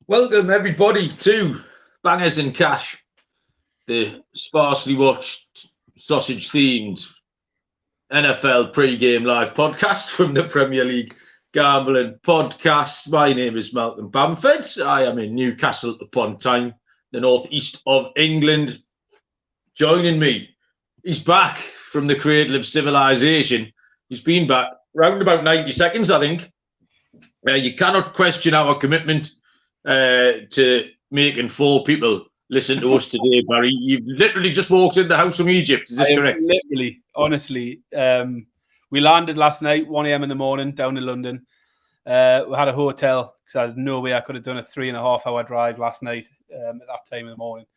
Welcome, everybody, to Bangers and Cash, the sparsely watched, sausage-themed NFL pre-game live podcast from the Premier League Gambling Podcast. My name is Malcolm Bamford. I am in Newcastle upon Tyne, the northeast of England. Joining me, he's back from the cradle of civilization. He's been back around about 90 seconds, I think. You cannot question our commitment to making four people listen to us today, Barry. You've literally just walked in the house from Egypt. Is this correct? Literally, honestly. We landed last night, 1 a.m. in the morning, down in London. We had a hotel because I had no way I could have done a 3.5-hour drive last night at that time in the morning.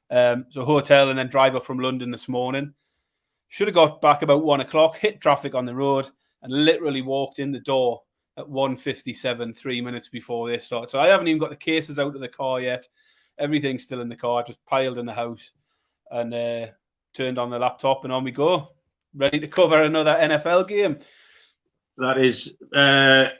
So hotel and then drive up from London this morning. Should have got back about 1 o'clock, hit traffic on the road, and literally walked in the door at 1:57, 3 minutes before they started. So I haven't even got the cases out of the car yet. Everything's still in the car, just piled in the house, and turned on the laptop, and on we go. Ready to cover another NFL game. That is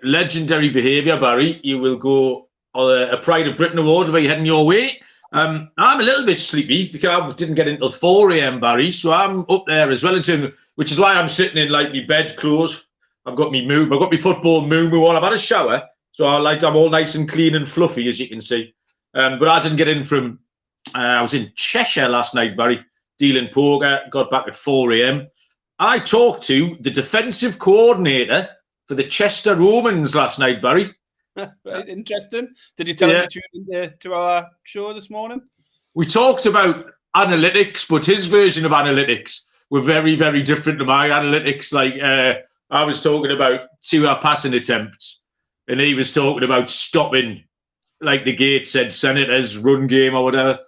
legendary behaviour, Barry. You will go on a Pride of Britain award where you're heading your way. I'm a little bit sleepy because I didn't get until 4 a.m, Barry, so I'm up there as well, which is why I'm sitting in like my bed clothes. I've got my football moo on. I've had a shower, so I'm all nice and clean and fluffy, as you can see. But I didn't get in from. I was in Cheshire last night, Barry, dealing poker. Got back at 4 a.m. I talked to the defensive coordinator for the Chester Romans last night, Barry. Right, interesting. Did you tell him to tune into our show this morning? We talked about analytics, but his version of analytics were very, very different to my analytics. Like. I was talking about 2-hour passing attempts, and he was talking about stopping, like the gate said, Senators run game or whatever.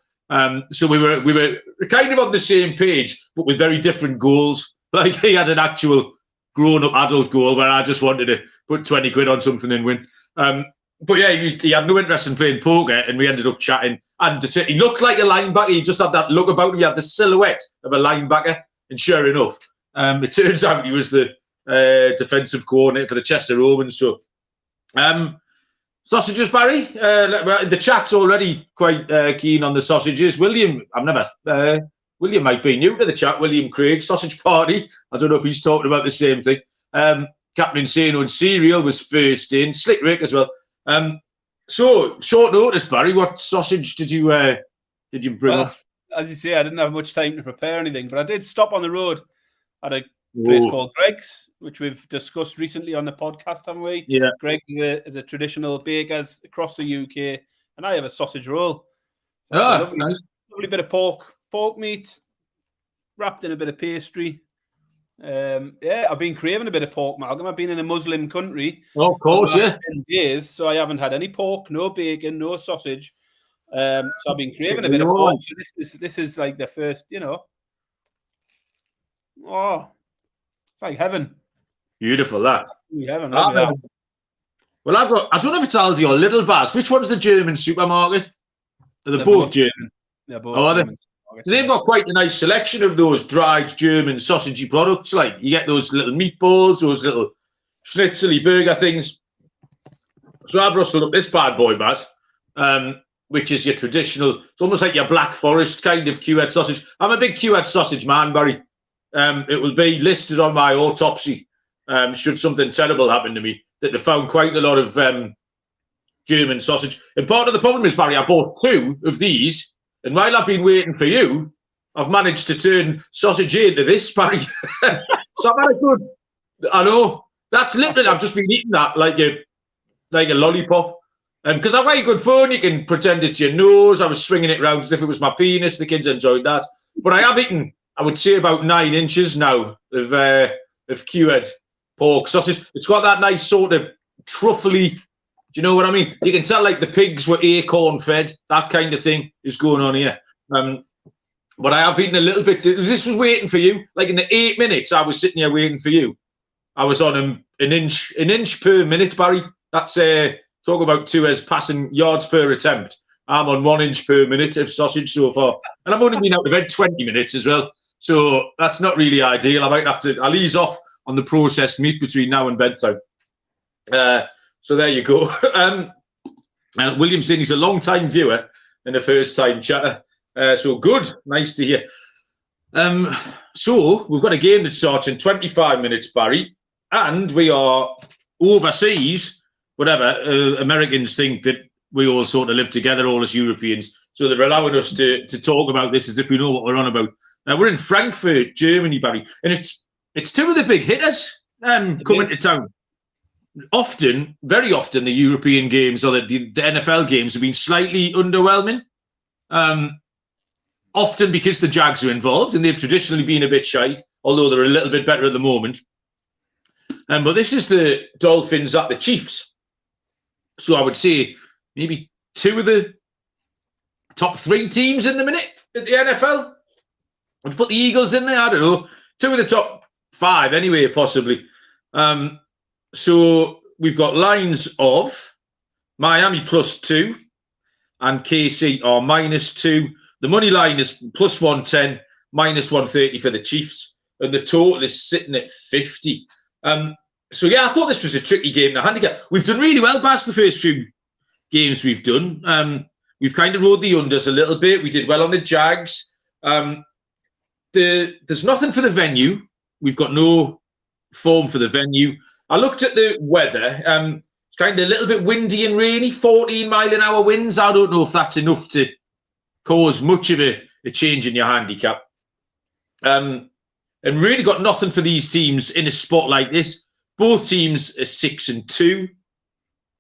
So we were kind of on the same page, but with very different goals. Like he had an actual grown-up adult goal where I just wanted to put 20 quid on something and win. But yeah, he had no interest in playing poker, and we ended up chatting. And he looked like a linebacker. He just had that look about him. He had the silhouette of a linebacker, and sure enough, it turns out he was the defensive coordinator for the Chester Romans. So, sausages, Barry. The chat's already quite keen on the sausages. William might be new to the chat. William Craig, Sausage Party. I don't know if he's talking about the same thing. Captain Insano and Cereal was first in. Slick Rick as well. So short notice, Barry. What sausage did you bring up? As you say, I didn't have much time to prepare anything, but I did stop on the road at a place called Greg's, which we've discussed recently on the podcast, haven't we? Yeah. Greg's is a traditional baker's across the UK, and I have a sausage roll. So Nice. Lovely bit of pork meat, wrapped in a bit of pastry. I've been craving a bit of pork, Malcolm. I've been in a Muslim country. Oh, of course, for 10 days, so I haven't had any pork, no bacon, no sausage. So I've been craving a bit of pork. So this is like the first, Oh. Like heaven. Beautiful, that. Heaven. Well, I don't know if it's Aldi or Little Baz. Which one's the German supermarket? They're both German. They're both German. They've got quite a nice selection of those dried German sausagey products. Like you get those little meatballs, those little schnitzely burger things. So I rustled up this bad boy, Baz, which is your traditional, it's almost like your Black Forest kind of Q-head sausage. I'm a big Q-head sausage man, Barry. It will be listed on my autopsy should something terrible happen to me, that they found quite a lot of German sausage. And part of the problem is, Barry, I bought 2 of these, and while I've been waiting for you, I've managed to turn sausage into this, Barry. So I've had a good, I know, that's literally, I've just been eating that like a lollipop. Because I've got a good phone, you can pretend it's your nose. I was swinging it around as if it was my penis. The kids enjoyed that. But I have eaten, I would say, about 9 inches now of cured pork sausage. It's got that nice sort of truffly, do you know what I mean? You can tell like the pigs were acorn fed. That kind of thing is going on here. But I have eaten a little bit. This was waiting for you. Like in the 8 minutes I was sitting here waiting for you, I was on an inch per minute, Barry. That's talk about 2 as passing yards per attempt. I'm on 1 inch per minute of sausage so far. And I've only been out of bed 20 minutes as well. So that's not really ideal. I'll ease off on the processed meat between now and bedtime. So there you go. Williamson, he's a long-time viewer and a first-time chatter. So good. Nice to hear. So we've got a game that starts in 25 minutes, Barry, and we are overseas. Whatever, Americans think that we all sort of live together, all as Europeans. So they're allowing us to talk about this as if we know what we're on about. Now, we're in Frankfurt, Germany, Barry, and it's two of the big hitters coming to town. Very often, the European games or the NFL games have been slightly underwhelming. Often because the Jags are involved, and they've traditionally been a bit shite, although they're a little bit better at the moment. But this is the Dolphins at the Chiefs. So I would say maybe two of the top three teams in the minute at the NFL. I'd put the Eagles in there. I don't know. Two of the top five anyway, possibly. So we've got lines of Miami +2 and KC are -2. The money line is +110, -130 for the Chiefs. And the total is sitting at 50. So, yeah, I thought this was a tricky game to handicap. We've done really well past the first few games we've done. We've kind of rode the unders a little bit. We did well on the Jags. There's nothing for the venue. We've got no form for the venue. I looked at the weather. It's kind of a little bit windy and rainy, 14-mile-an-hour winds. I don't know if that's enough to cause much of a change in your handicap. And really got nothing for these teams in a spot like this. Both teams are 6-2.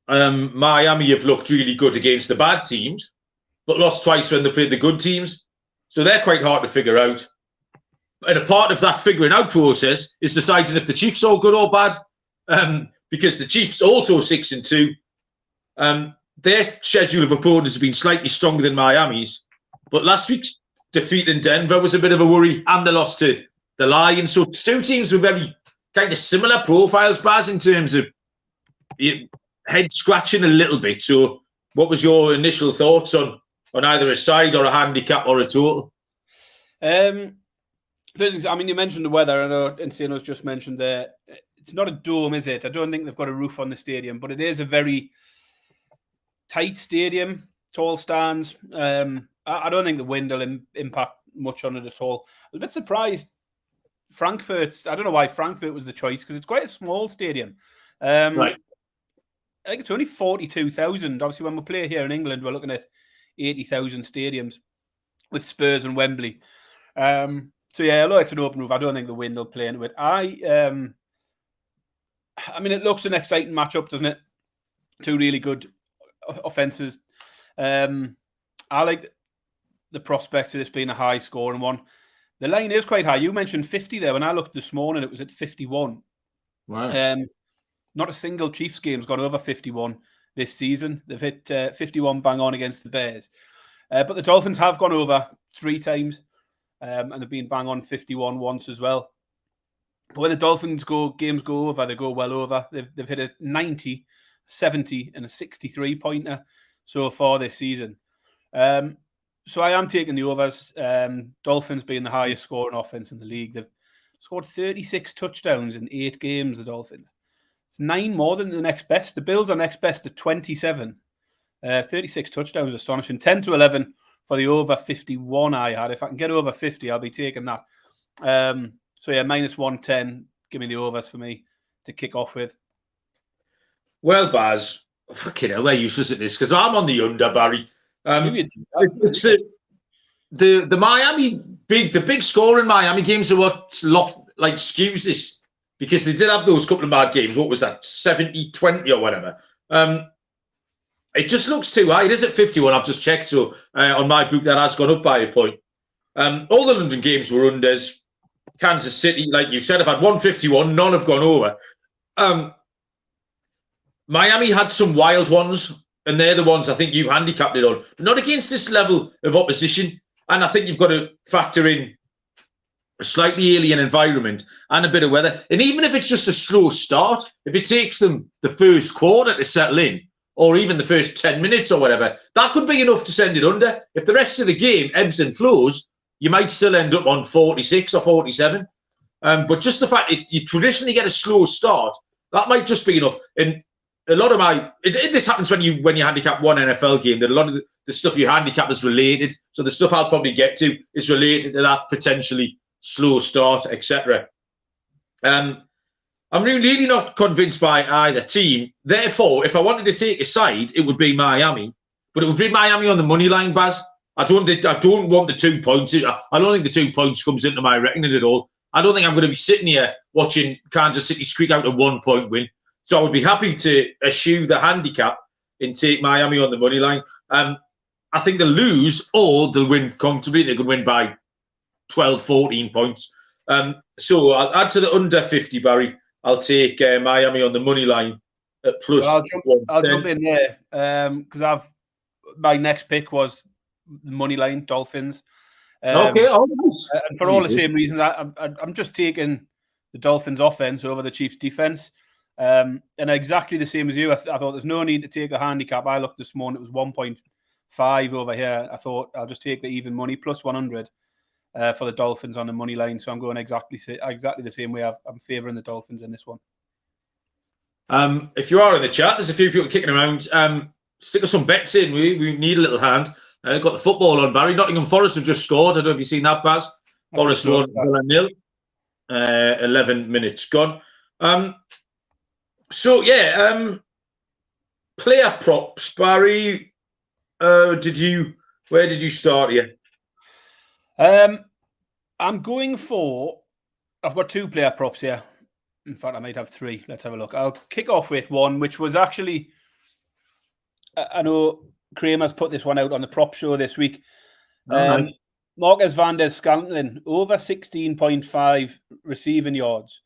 Miami have looked really good against the bad teams, but lost twice when they played the good teams. So they're quite hard to figure out. And a part of that figuring out process is deciding if the Chiefs are good or bad, because the Chiefs also 6-2. Their schedule of opponents has been slightly stronger than Miami's, but last week's defeat in Denver was a bit of a worry, and they lost to the Lions. So two teams with very kind of similar profiles, Baz, in terms of head scratching a little bit. So what was your initial thoughts on either a side or a handicap or a total? I mean, you mentioned the weather. I know Encino's just mentioned there. It's not a dome, is it? I don't think they've got a roof on the stadium, but it is a very tight stadium, tall stands. I don't think the wind will impact much on it at all. I was a bit surprised. Frankfurt, I don't know why Frankfurt was the choice, because it's quite a small stadium. Right. I think it's only 42,000. Obviously, when we play here in England, we're looking at 80,000 stadiums with Spurs and Wembley. So, yeah, although it's an open roof, I don't think the wind will play into it. I mean, it looks an exciting matchup, doesn't it? Two really good offences. I like the prospects of this being a high-scoring one. The line is quite high. You mentioned 50 there. When I looked this morning, it was at 51. Wow. Not a single Chiefs game's gone over 51 this season. They've hit 51 bang on against the Bears. But the Dolphins have gone over 3 times, and they've been bang on 51 once as well. But when the Dolphins games go over, they go well over. They've hit a 90, 70, and a 63-pointer so far this season. So I am taking the overs. Dolphins being the highest scoring offense in the league. They've scored 36 touchdowns in 8 games, the Dolphins. It's 9 more than the next best. The Bills are next best at 27. 36 touchdowns, astonishing. 10-11 for the over 51 I had. If I can get over 50, I'll be taking that. So yeah, -110. Give me the overs for me to kick off with. Well, Baz, fucking hell, we're useless at this because I'm on the under, Barry. It's the Miami the big score in Miami games are what skews this, because they did have those couple of bad games. What was that, 70-20 or whatever? It just looks too high. It is at 51. I've just checked, so on my book that has gone up by a point. All the London games were unders. Kansas City, like you said, have had 151. None have gone over. Miami had some wild ones, and they're the ones I think you've handicapped it on. But not against this level of opposition. And I think you've got to factor in a slightly alien environment and a bit of weather. And even if it's just a slow start, if it takes them the first quarter to settle in, or even the first 10 minutes or whatever, that could be enough to send it under. If the rest of the game ebbs and flows, you might still end up on 46 or 47. But just the fact you traditionally get a slow start, that might just be enough. And a lot of this happens when you handicap one NFL game, that a lot of the stuff you handicap is related. So the stuff I'll probably get to is related to that potentially slow start, etc. I'm really not convinced by either team. Therefore, if I wanted to take a side, it would be Miami. But it would be Miami on the money line, Baz. I don't want the 2 points. I don't think the 2 points comes into my reckoning at all. I don't think I'm going to be sitting here watching Kansas City squeak out a 1 point win. So I would be happy to eschew the handicap and take Miami on the money line. I think they'll lose or they'll win comfortably. They could win by 12, 14 points. So I'll add to the under 50, Barry. I'll take Miami on the money line at plus. Well, I'll jump in there because my next pick was the money line Dolphins. Okay, and for all the same reasons, I'm just taking the Dolphins offense over the Chiefs defense. And exactly the same as you. I thought there's no need to take the handicap. I looked this morning, it was 1.5 over here. I thought I'll just take the even money plus 100 for the Dolphins on the money line. So I'm going exactly the same way. I'm favouring the Dolphins in this one. If you are in the chat, there's a few people kicking around. Stick us some bets in. We need a little hand. Got the football on, Barry. Nottingham Forest have just scored. I don't know if you've seen that, Baz. Forest won 1-0. 11 minutes gone. Player props, Barry. Where did you start here? I'm going for. I've got 2 player props here. In fact, I might have 3. Let's have a look. I'll kick off with one, which was actually. I know Kramer's put this one out on the prop show this week. Marcus van der Scantling, over 16.5 receiving yards.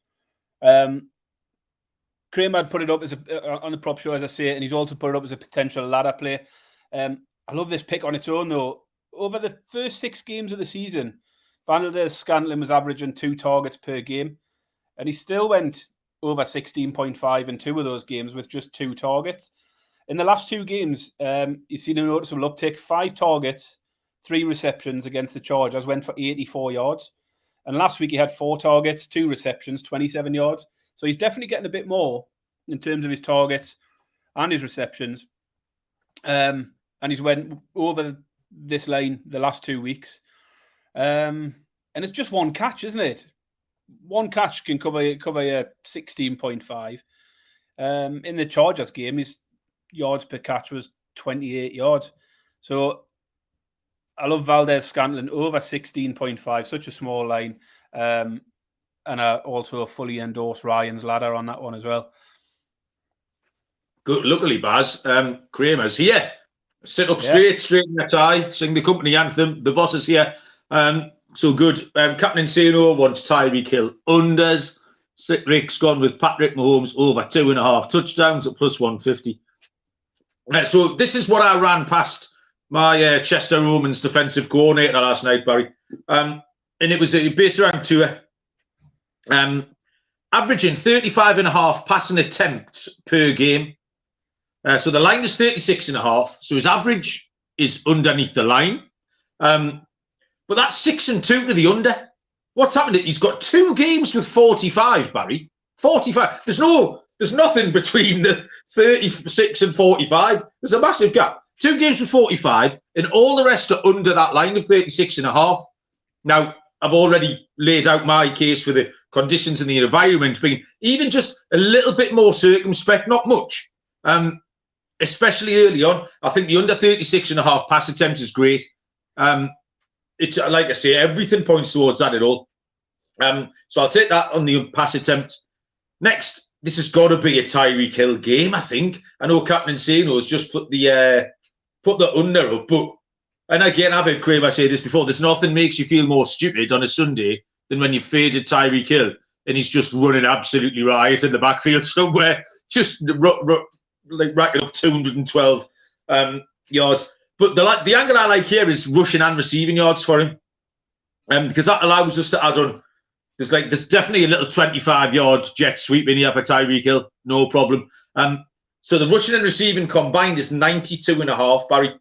Kramer had put it up as on the prop show, as I say, and he's also put it up as a potential ladder play. I love this pick on its own, though. Over the first 6 games of the season, van der Scantling was averaging 2 targets per game, and he still went over 16.5 in 2 of those games with just 2 targets. In the last 2 games, you've seen a noticeable uptick. 5 targets, 3 receptions against the Chargers, went for 84 yards. And last week he had 4 targets, 2 receptions, 27 yards. So he's definitely getting a bit more in terms of his targets and his receptions. And he's went over this line the last 2 weeks. And it's just 1 catch, isn't it? 1 catch can cover your 16.5. In the Chargers game, his yards per catch was 28 yards. So I love Valdez Scantling over 16.5, such a small line. And I also fully endorse Ryan's ladder on that one as well. Good, luckily, Baz. Kramer's here. Sit up straight in the tie, sing the company anthem. The boss is here. So good. Captain Insano wants Tyreek Hill unders. Rick's gone with Patrick Mahomes over 2.5 touchdowns at plus 150. So this is what I ran past my Chester Romans defensive coordinator last night, Barry. And it was based around Tua. Averaging 35.5 passing attempts per game. So the line is 36.5. So his average is underneath the line. But that's 6-2 to the under. What's happened? He's got 2 games with 45, Barry. 45. There's nothing between the 36 and 45. There's a massive gap. 2 games with 45, and all the rest are under that line of 36.5. Now, I've already laid out my case for the conditions and the environment being even just a little bit more circumspect, not much. Especially early on. I think the under 36.5 pass attempts is great. It's like I say, everything points towards that at all. So I'll take that on the pass attempt. Next, this has got to be a Tyreek Hill game, I think. I know Captain Insano has just put the under up, but and again, I've heard Kramer say this before. There's nothing makes you feel more stupid on a Sunday than when you faded Tyreek Hill and he's just running absolutely riot in the backfield somewhere, just like racking up 212 yards. But the angle I like here is rushing and receiving yards for him, because that allows us to add on. There's definitely a little 25-yard jet sweep in here for Tyreek Hill, no problem. So the rushing and receiving combined is 92.5, Barry.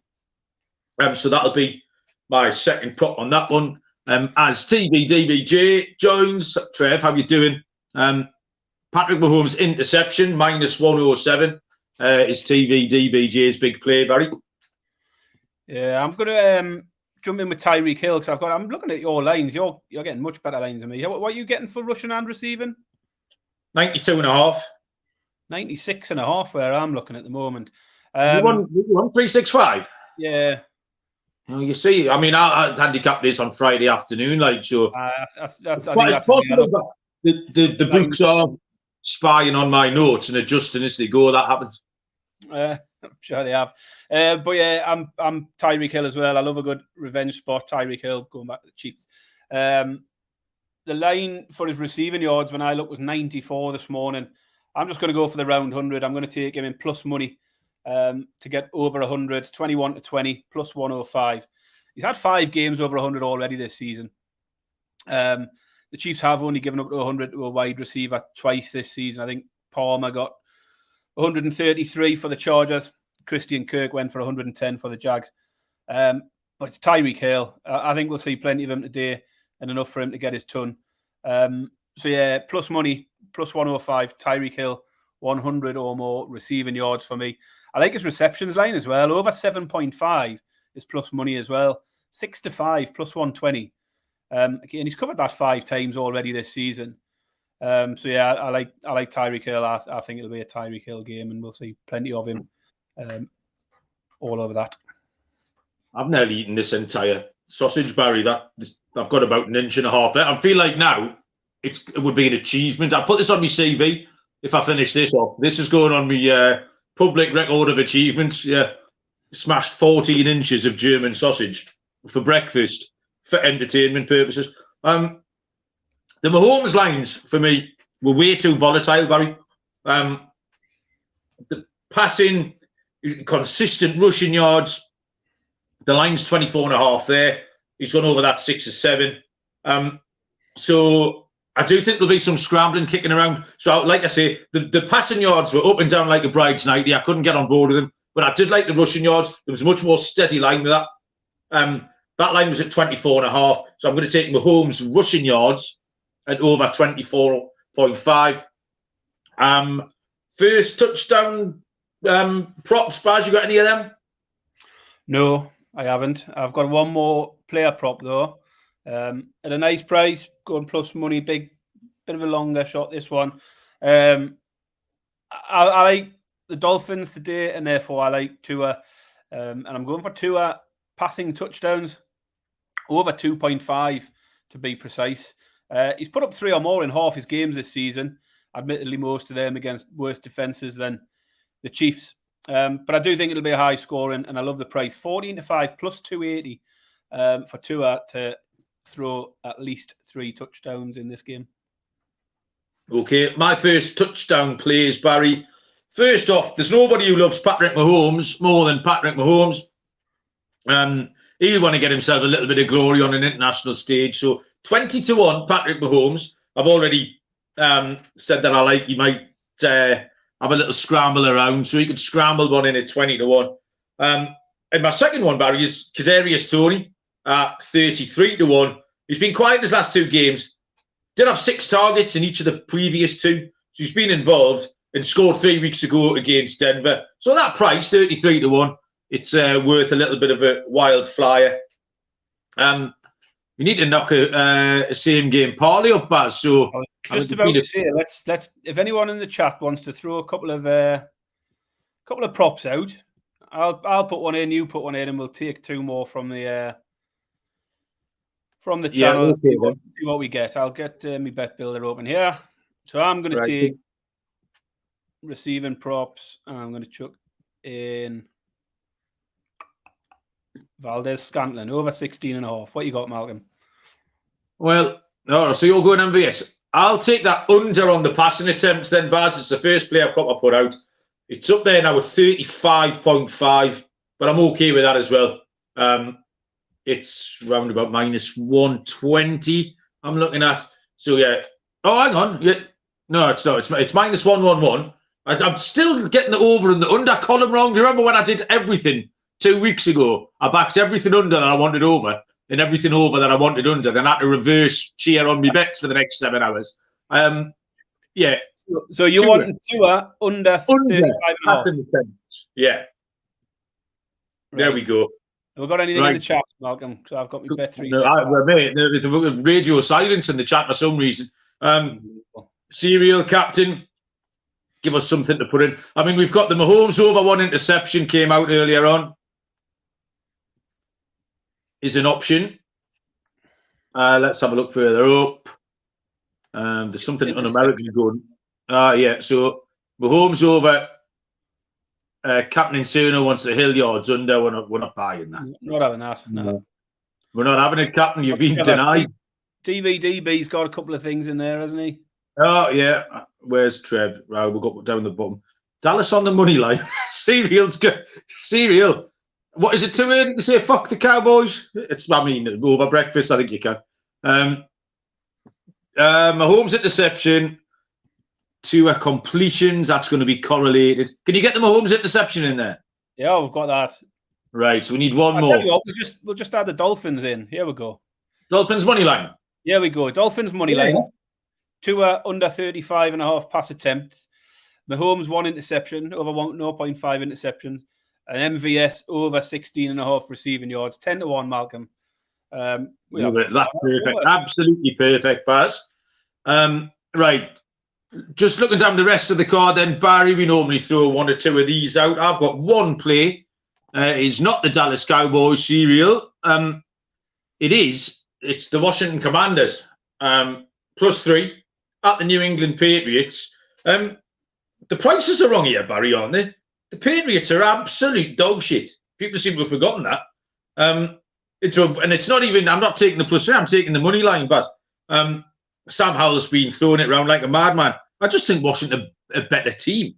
So that'll be my second prop on that one. As TBDBJ joins, Trev, how you doing? Patrick Mahomes interception, minus 107. is TV DBJ's big play, Barry. Yeah, I'm going to jump in with Tyreek Hill because I'm looking at your lines. You're getting much better lines than me. What are you getting for rushing and receiving? 92.5. 96.5 where I'm looking at the moment. You won 365. Yeah. Well, you see, I mean, I handicapped this on Friday afternoon, like, so. I think that's the books are spying on my notes and adjusting as they go. That happens. I'm sure they have. But yeah, I'm Tyreek Hill as well. I love a good revenge spot. Tyreek Hill going back to the Chiefs. The line for his receiving yards when I looked was 94 this morning. I'm just going to go for the round 100. I'm going to take him in plus money to get over 100, 21-20, plus 105. He's had 5 games over 100 already this season. The Chiefs have only given up to 100 to a wide receiver twice this season. I think Palmer got 133 for the Chargers. Christian Kirk went for 110 for the Jags. But it's Tyreek Hill. I think we'll see plenty of him today and enough for him to get his ton. So yeah, plus money, plus 105, Tyreek Hill, 100 or more receiving yards for me. I like his receptions line as well. Over 7.5 is plus money as well. 6-5, plus 120. And he's covered that 5 times already this season. So yeah, I like Tyreek Hill. I think it'll be a Tyreek Hill game, and we'll see plenty of him all over that. I've nearly eaten this entire sausage, Barry. I've got about 1.5 inches left. I feel like now it would be an achievement. I put this on my CV if I finish this off. This is going on my public record of achievements. Yeah, smashed 14 inches of German sausage for breakfast for entertainment purposes. The Mahomes lines for me were way too volatile, Barry. The passing, consistent rushing yards. The line's 24.5 there. He's gone over that 6 or 7. So I do think there'll be some scrambling kicking around. So like I say, the passing yards were up and down like a bride's night. I couldn't get on board with them. But I did like the rushing yards. There was a much more steady line with that. That line was at 24.5. So I'm going to take Mahomes' rushing yards at over 24.5. First touchdown props, Baz, you got any of them? No, I haven't. I've got one more player prop though. At a nice price, going plus money, bit of a longer shot, this one. I like the Dolphins today, and therefore I like Tua. And I'm going for Tua passing touchdowns over 2.5 to be precise. He's put up 3 or more in half his games this season. Admittedly, most of them against worse defenses than the Chiefs. But I do think it'll be a high scoring, and I love the price. 14-5 plus 280 for Tua to throw at least 3 touchdowns in this game. Okay, my first touchdown plays, Barry. First off, there's nobody who loves Patrick Mahomes more than Patrick Mahomes. He'll want to get himself a little bit of glory on an international stage. So 20-1, Patrick Mahomes. I've already said that I like. He might have a little scramble around, so he could scramble one in at 20-1. And my second one, Barry, is Kadarius Toney at 33-1. He's been quiet his last 2 games. Did have 6 targets in each of the previous 2. So he's been involved and scored 3 weeks ago against Denver. So that price, 33-1, it's worth a little bit of a wild flyer. We need to knock a same game parlay up, Baz. So just about to say, let's if anyone in the chat wants to throw a couple of props out, I'll put one in, you put one in, and we'll take 2 more from the channel. Yeah, okay, see what we get. I'll get my bet builder open here. So I'm going to take receiving props, and I'm going to chuck in Valdez-Scantling over 16.5. What you got, Malcolm? Well, so you're going MVS. I'll take that under on the passing attempts then, Baz. It's the first player prop I put out. It's up there now at 35.5, but I'm okay with that as well. It's round about minus 120 I'm looking at. So, yeah. Oh, hang on. Yeah. No, it's not. It's minus 111. I'm still getting the over and the under column wrong. Do you remember when I did everything 2 weeks ago? I backed everything under that I wanted over and everything over that I wanted under. Then I had to reverse cheer on my bets for the next 7 hours. Yeah. So you want a tour under 35.5? Yeah. Right. There we go. Have we got anything in the chat, Malcolm? Because I've got my bet 3. No, radio silence in the chat for some reason. Serial captain, give us something to put in. I mean, we've got the Mahomes over 1 interception came out earlier on. Is an option. Let's have a look further up. There's something un-American going. Yeah. So Mahomes over. Captain Insuno wants the hill yards under. We're not buying that. Not having that. No. We're not having it, Captain. You've been denied. DVDB's got a couple of things in there, hasn't he? Oh yeah. Where's Trev? Right, we'll go down the bottom. Dallas on the money line. Cereal's good. Cereal. What is it too early to say fuck the Cowboys? I mean, over breakfast, I think you can. Mahomes interception to a completions, that's going to be correlated. Can you get the Mahomes interception in there? Yeah, we've got that. Right, so we need one more. Tell you what, we'll just add the Dolphins in. Here we go. Dolphins money line. Here we go. Dolphins money line. To under 35.5 pass attempts. Mahomes 1 interception, over 0.5 interceptions. An MVS over 16.5 receiving yards. 10-1, Malcolm. That's perfect. Absolutely perfect, Baz. Right. Just looking down the rest of the card then, Barry, we normally throw 1 or 2 of these out. I've got one play. It's not the Dallas Cowboys serial. It's the Washington Commanders. +3 at the New England Patriots. The prices are wrong here, Barry, aren't they? The Patriots are absolute dog shit. People seem to have forgotten that. And it's not even, I'm not taking the +3, I'm taking the money line, but Sam Howell's been throwing it around like a madman. I just think Washington a better team.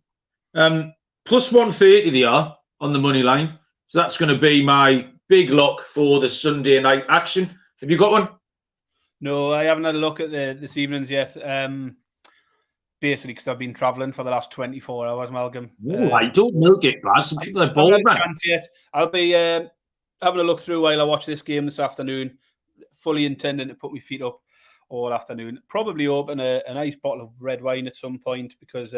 +130 they are on the money line. So that's going to be my big lock for the Sunday night action. Have you got one? No, I haven't had a look at this evening's yet. Basically, because I've been travelling for the last 24 hours, Malcolm. I don't milk it, man. Some people are bold, man. Yet. I'll be having a look through while I watch this game this afternoon. Fully intending to put my feet up all afternoon. Probably open a nice bottle of red wine at some point because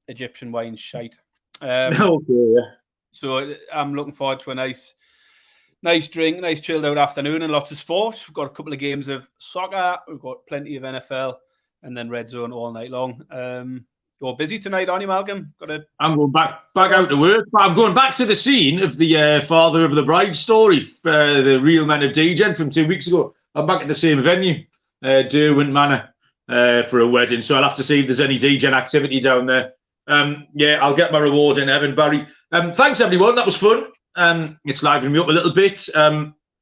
Egyptian wine's shite. So I'm looking forward to a nice drink, nice chilled out afternoon and lots of sport. We've got a couple of games of soccer. We've got plenty of NFL and then Red Zone all night long. You're busy tonight, aren't you, Malcolm? I'm going back out to work. But I'm going back to the scene of the father of the bride story, the Real Men of Degen from 2 weeks ago. I'm back at the same venue, Derwent Manor, for a wedding. So I'll have to see if there's any Degen activity down there. Yeah, I'll get my reward in heaven, Barry. Thanks, everyone. That was fun. It's livening me up a little bit.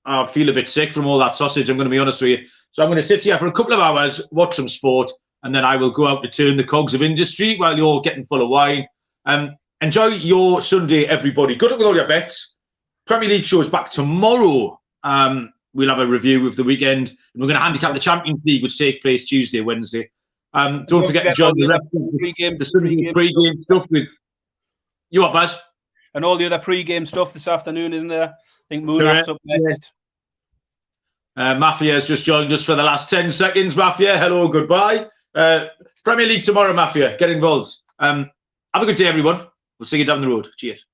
I feel a bit sick from all that sausage, I'm going to be honest with you. So I'm going to sit here for a couple of hours, watch some sport, and then I will go out to turn the cogs of industry while you're getting full of wine. Enjoy your Sunday, everybody. Good luck with all your bets. Premier League show is back tomorrow. We'll have a review of the weekend. And we're going to handicap the Champions League, which takes place Tuesday, Wednesday. Don't forget to join the rest of the Sunday pre-game stuff with... You what, Baz? And all the other pre-game stuff this afternoon, isn't there? I think Moonaf's up next. Mafia has just joined us for the last 10 seconds. Mafia, hello, goodbye. Premier League tomorrow, Mafia. Get involved. Have a good day, everyone. We'll see you down the road. Cheers.